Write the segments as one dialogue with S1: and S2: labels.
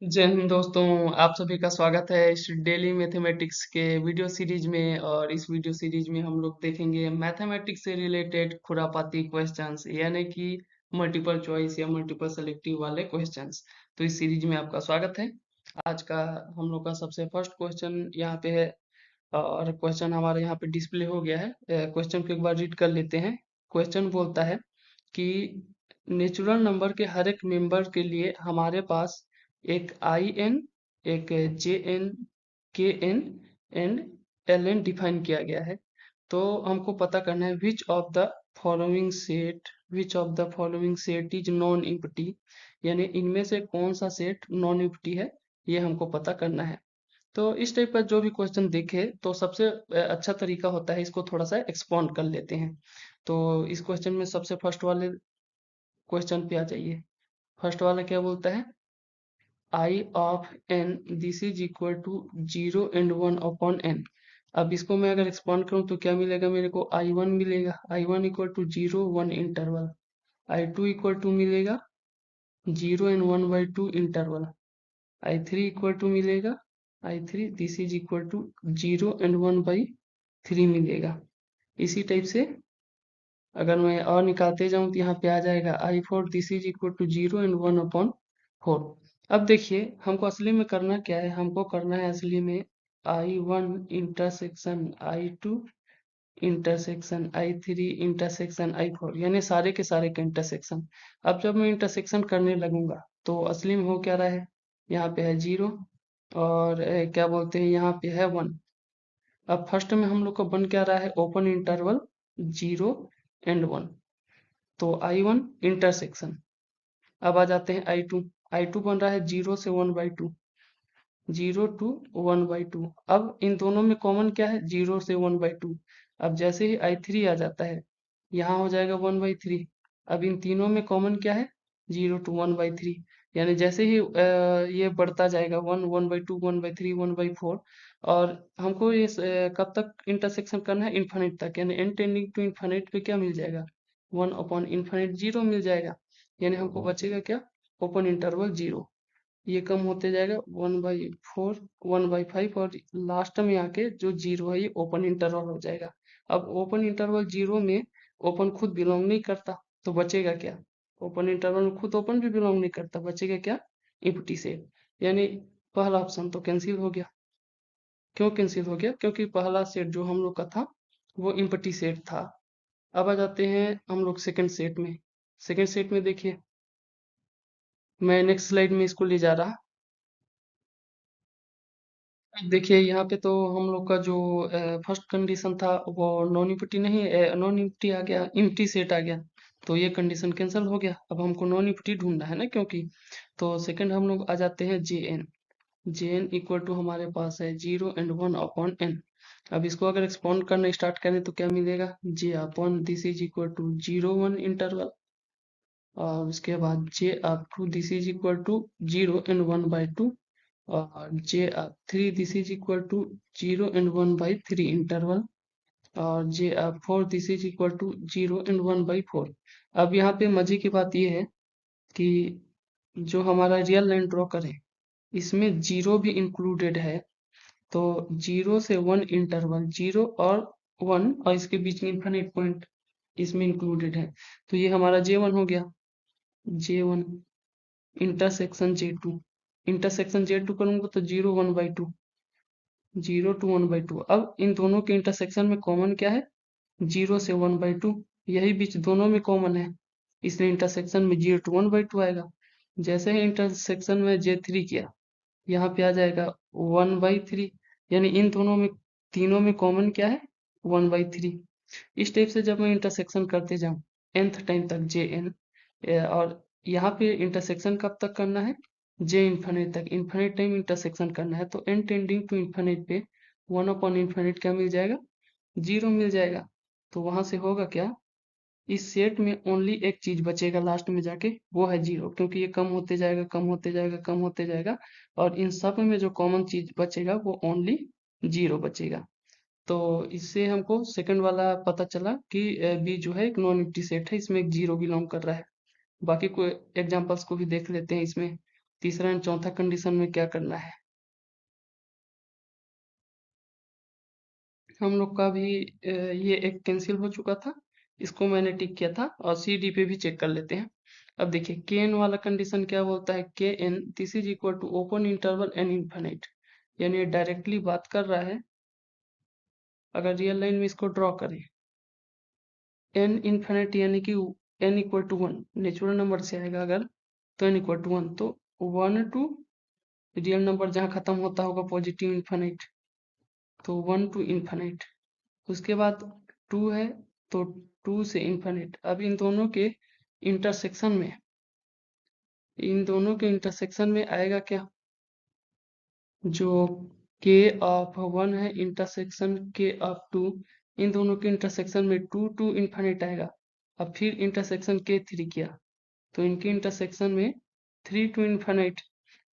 S1: जय हिंद दोस्तों। आप सभी का स्वागत है इस डेली मैथमेटिक्स के वीडियो सीरीज में। और इस वीडियो सीरीज में हम लोग देखेंगे मैथमेटिक्स से रिलेटेड खुरापाती क्वेश्चंस, यानी कि मल्टीपल चॉइस या मल्टीपल सेलेक्टिव वाले क्वेश्चंस। तो इस सीरीज में आपका स्वागत है। आज का हम लोग का सबसे फर्स्ट क्वेश्चन यहाँ पे है, और क्वेश्चन हमारे यहाँ पे डिस्प्ले हो गया है। क्वेश्चन को एक बार रीड कर लेते हैं। क्वेश्चन बोलता है कि नेचुरल नंबर के हर एक मेंबर के लिए हमारे पास एक आई एन, एक J n, K n and L n define किया गया है। तो हमको पता करना है which of the following set is non empty, यानी इनमें से कौन सा सेट नॉन इम्पटी है, ये हमको पता करना है। तो इस टाइप का जो भी क्वेश्चन देखे तो सबसे अच्छा तरीका होता है इसको थोड़ा सा एक्सपांड कर लेते हैं। तो इस क्वेश्चन में सबसे फर्स्ट वाले क्वेश्चन पे आ जाइए। फर्स्ट वाला क्या बोलता है, I of n this is equal to 0 and 1 upon n। अब इसको मैं अगर एक्सपांड करूं तो क्या मिलेगा, मेरे को I1 मिलेगा, I1 equal to 0 1 interval. I2 equal to मिलेगा 0 and 1/2 interval. I3 equal to मिलेगा, I3 this is equal to 0 and 1/3 मिलेगा। इसी टाइप से अगर मैं और निकालते जाऊं तो यहाँ पे आ जाएगा I4 this is equal to 0 and 1/4। अब देखिए हमको असली में करना क्या है, हमको करना है असली में I1 intersection I2 intersection I3 intersection I4, यानी सारे के सारे का इंटरसेक्शन। अब जब मैं इंटरसेक्शन करने लगूंगा तो असली में हो क्या रहा है, यहाँ पे है 0 और क्या बोलते हैं यहाँ पे है 1। अब फर्स्ट में हम लोग का बन क्या रहा है, ओपन इंटरवल 0 and 1। तो I1 इंटरसेक्शन। अब आ जाते हैं I2। I2 बन रहा है 0 से 1/2, 0 to 1/2। अब इन दोनों में कॉमन क्या है, 0 से 1/2। अब जैसे ही I3 आ जाता है, यहाँ हो जाएगा 1/3। अब इन तीनों में कॉमन क्या है, 0 to 1/3। यानी जैसे ही ये बढ़ता जाएगा 1 1/2 1/3 1/4। और हमको ये कब तक इंटरसेक्शन करना है, इन्फिनिट तक, यानी n टेंडिंग टू इन्फिनिट पे क्या मिल जाएगा, 1/∞ 0 मिल जाएगा। यानी हमको बचेगा क्या, ओपन इंटरवल 0। ये कम होते जाएगा 1/4 1/5, और लास्ट में आके जो 0 है ये ओपन इंटरवल हो जाएगा। अब ओपन इंटरवल 0 में ओपन खुद बिलोंग नहीं करता, तो बचेगा क्या, ओपन इंटरवल में खुद ओपन भी बिलोंग नहीं करता, बचेगा क्या, इम्प्टी सेट। यानी पहला ऑप्शन तो कैंसिल हो गया। क्यों कैंसिल हो गया, क्योंकि पहला सेट जो हम लोग का था वो इम्प्टी सेट था। अब आ जाते हैं हम लोग सेकंड सेट में। सेकंड सेट में देखिए, मैं नेक्स्ट स्लाइड में इसको ले जा रहा। अब देखिए यहाँ पे तो हम लोग का जो फर्स्ट कंडीशन था वो नॉन इम्प्टी नहीं, नॉन इम्प्टी आ गया, इम्प्टी सेट आ गया। तो ये कंडीशन कैंसिल हो गया। अब हमको नॉन इम्प्टी ढूंढना है ना, क्योंकि तो सेकंड हम लोग आ जाते हैं जे एन इक्वल टू हमारे पास है 0 and 1 upon n। अब इसको अगर एक्सपांड करना स्टार्ट करें तो क्या मिलेगा, J upon this is equal to 0 1 interval, और उसके बाद J up to this is equal to 0 and 1/2, और J up 3 this is equal to 0 and 1/3 interval, और J up 4 this is equal to 0 and 1/4। अब यहाँ पे मजे की बात ये है कि जो हमारा रियल लाइन ड्रॉ करें इसमें 0 भी इंक्लूडेड है। तो 0 से 1 इंटरवल, 0 और 1 और इसके बीच में इन्फिनिट पॉइंट इसमें इंक्लूडेड है। तो ये हमारा J1 हो गया, J1 intersection J2। Intersection J2 करूंगा तो 0 1/2, 0 to 1/2। अब इन दोनों के इंटरसेक्शन में कॉमन क्या है, 0 से 1/2, यही बीच दोनों में कॉमन है, इसलिए इंटरसेक्शन में 0 to 1/2 आएगा। जैसे ही इंटरसेक्शन में J3 किया, यहाँ पे आ जाएगा 1/3। यानी इन दोनों में, तीनों में कॉमन क्या है, 1/3। इस टाइप से जब मैं इंटरसेक्शन करते जाऊं nth टाइम तक Jn, और यहाँ पे इंटरसेक्शन कब तक करना है, जे इन्फिनिट तक, इन्फिनिट टाइम इंटरसेक्शन करना है। तो n टेंडिंग टू इन्फिनिट पे 1/∞ क्या मिल जाएगा, 0 मिल जाएगा। तो वहां से होगा क्या, इस सेट में ओनली एक चीज बचेगा लास्ट में जाके, वो है 0, क्योंकि ये कम होते जाएगा कम होते जाएगा कम होते जाएगा, और इन सब में जो कॉमन चीज बचेगा वो ओनली 0 बचेगा। तो इससे हमको सेकंड वाला पता चला कि बी जो है एक नॉन एम्प्टी सेट है, इसमें एक 0 बिलोंग कर रहा है। बाकी कोई एग्जांपल्स को भी देख लेते हैं इसमें। तीसरा एंड चौथा कंडीशन में क्या करना है। हम लोग का भी ये एक कैंसिल हो चुका था, इसको मैंने टिक किया था, और सी डी पे भी चेक कर लेते हैं। अब देखिए के एन वाला कंडीशन क्या बोलता है, K n this is equal to open interval n infinite, यानी डायरेक्टली बात कर रहा है। अगर रियल लाइन में इसको ड्रॉ करें, एन इनफिनिट यानी कि n equal to one natural number से आएगा अगर, तो एन इक्वल टू वन, तो वन टू रियल नंबर जहाँ खत्म होता होगा पॉजिटिव इनफिनिट, तो वन टू इनफिनिट। उसके बाद टू है, तो टू से इनफिनिट। अब इन दोनों के इंटरसेक्शन में आएगा क्या, जो के ऑफ वन है इंटरसेक्शन के ऑफ टू, इन दोनों के इंटरसेक्शन में टू टू इनफिनिट आएगा। अब फिर इंटरसेक्शन के थ्री किया, तो इनके इंटरसेक्शन में three to infinite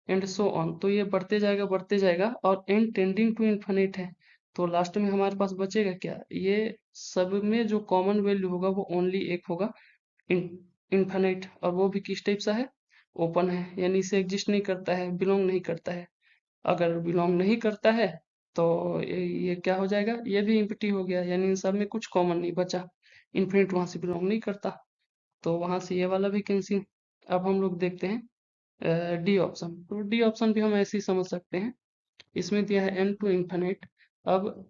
S1: and so on. तो ये बढ़ते जाएगा और एंड टेंडिंग टू इनफिनिट है, तो लास्ट में हमारे पास बचेगा क्या, ये सब में जो कॉमन वैल्यू होगा वो ओनली एक होगा, इनफिनिट, और वो भी किस टाइप सा है, ओपन है, यानी इसे एग्जिस्ट नहीं करता है, बिलोंग नहीं करता है। अगर बिलोंग नहीं करता है तो ये क्या हो जाएगा, ये भी इम्प्टी हो गया, यानी इन सब में कुछ कॉमन नहीं बचा, इन्फिनिट वहां से बिलोंग नहीं करता, तो वहां से ये वाला भी कैंसिल। अब हम लोग देखते हैं डी ऑप्शन, तो डी ऑप्शन भी हम ऐसे ही समझ सकते हैं। इसमें दिया है एन टू इन्फिनिट। अब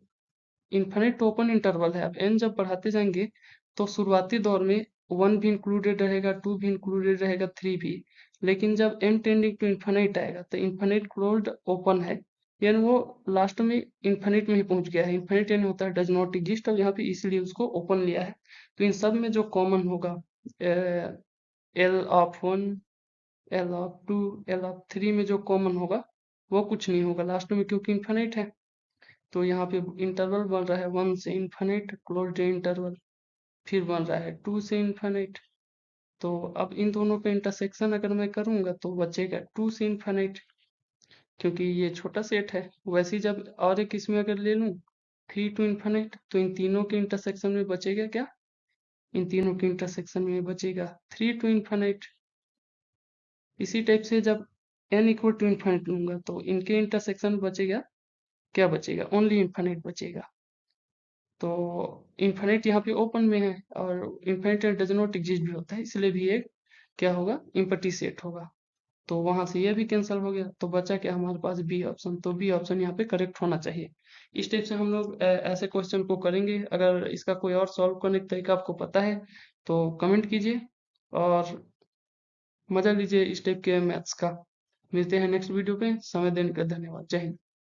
S1: इन्फिनिट ओपन इंटरवल है, अब एन जब बढ़ाते जाएंगे तो शुरुआती दौर में वन भी इंक्लूडेड रहेगा, टू भी इंक्लूडेड रहेगा, थ्री भी, लेकिन जब एन टेंडिंग टू इन्फिनिट आएगा तो इन्फिनिट क्लोज्ड ओपन है, यानी वो लास्ट में इन्फिनिट में ही पहुंच गया है। इन्फिनिट यानी होता है डज नॉट एग्जिस्ट, और यहाँ पे इसलिए उसको ओपन लिया है। तो इन सब में जो कॉमन होगा, L of one, L of two, L of three में जो कॉमन होगा वो कुछ नहीं होगा लास्ट में, क्योंकि इन्फिनिट है। तो यहाँ पे इंटरवल बन रहा है वन से इन्फिनिट क्लोज्ड इंटरवल, फिर बन रहा है टू से इन्फिनिट। तो अब इन दोनों पे इंटरसेक्शन अगर मैं करूंगा तो बचेगा टू से इन्फिनिट, क्योंकि ये छोटा सेट है। वैसे ही जब और एक इसमें अगर ले लूं थ्री टू इन्फिनिट, तो इन तीनों के इंटरसेक्शन में बचेगा क्या, इन तीनों के इंटरसेक्शन में बचेगा थ्री टू इन्फिनिट। इसी टाइप से जब n इक्वल टू इन्फिनिट लूंगा तो इनके इंटरसेक्शन में बचेगा क्या, बचेगा ओनली इन्फिनिट बचेगा। तो इन्फिनिट यहाँ पे ओपन में है, और इन्फिनिट डज नॉट एग्जिस्ट भी होता है, इसलिए भी एक क्या होगा, इम्पटी सेट होगा। तो वहां से ये भी कैंसिल हो गया, तो बचा क्या हमारे पास बी ऑप्शन, तो बी ऑप्शन यहाँ पे करेक्ट होना चाहिए। इस टाइप से हम लोग ऐसे क्वेश्चन को करेंगे। अगर इसका कोई और सॉल्व करने का तरीका आपको पता है तो कमेंट कीजिए, और मजा लीजिए इस टाइप के मैथ्स का। मिलते हैं नेक्स्ट वीडियो पे, समय देने का धन्यवाद, जय हिंद।